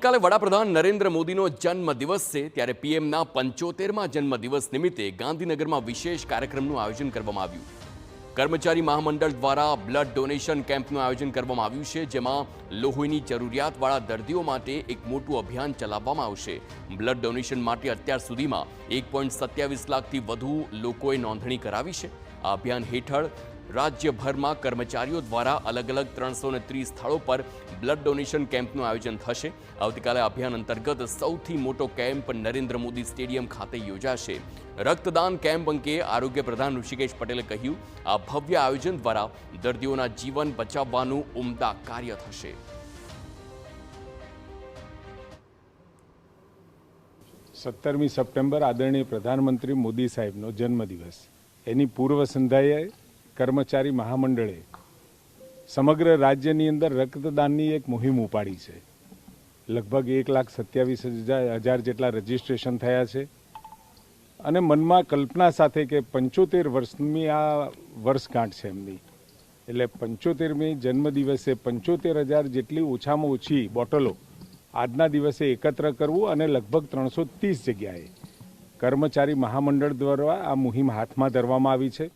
આવતીકાલે વડાપ્રધાન નરેન્દ્ર મોદીનો જન્મદિવસ છે, ત્યારે પીએમના 75મા જન્મદિવસ નિમિત્તે ગાંધીનગરમાં વિશેષ કાર્યક્રમનું આયોજન કરવામાં આવ્યું. કર્મચારી મહામંડળ દ્વારા બ્લડ ડોનેશન કેમ્પનું આયોજન કરવામાં આવ્યું છે, જેમાં લોહીની જરૂરિયાતવાળા દર્દીઓ માટે એક મોટું અભિયાન ચલાવવામાં આવશે. બ્લડ ડોનેશન માટે અત્યાર સુધીમાં 1.27 લાખથી વધુ લોકોએ નોંધણી કરાવી છે. આ અભિયાન હેઠળ રાજ્યભરમાં કર્મચારીઓ દ્વારા અલગ અલગ 330 સ્થળો પર બ્લડ ડોનેશન કેમ્પનું આયોજન થશે. આવતીકાલે અભિયાન અંતર્ગત સૌથી મોટો કેમ્પ નરેન્દ્ર મોદી સ્ટેડિયમ ખાતે યોજાશે. રક્તદાન કેમ્પ અંગે આરોગ્ય પ્રધાન ઋષિકેશ પટેલે કહ્યું, આ ભવ્ય આયોજન દ્વારા દર્દીઓના જીવન બચાવવાનું ઉમદા કાર્ય થશે. 17મી સપ્ટેમ્બર આદરણીય પ્રધાનમંત્રી મોદી સાહેબનો જન્મદિવસ, એની પૂર્વ સંધ્યાએ કર્મચારી મહામંડળે સમગ્ર રાજ્યની અંદર રક્તદાનની એક મુહિમ ઉપાડી છે. લગભગ 1,27,000 જેટલા રજીસ્ટ્રેશન થયા છે અને મનમાં કલ્પના સાથે કે 75 વર્ષની આ વર્ષગાંઠ છે એમની, એટલે 75મી જન્મદિવસે 75,000 જેટલી ઓછામાં ઓછી બોટલો આજના દિવસે એકત્ર કરવું અને લગભગ 330 જગ્યાએ કર્મચારી મહામંડળ દ્વારા આ મુહિમ હાથમાં ધરવામાં આવી છે.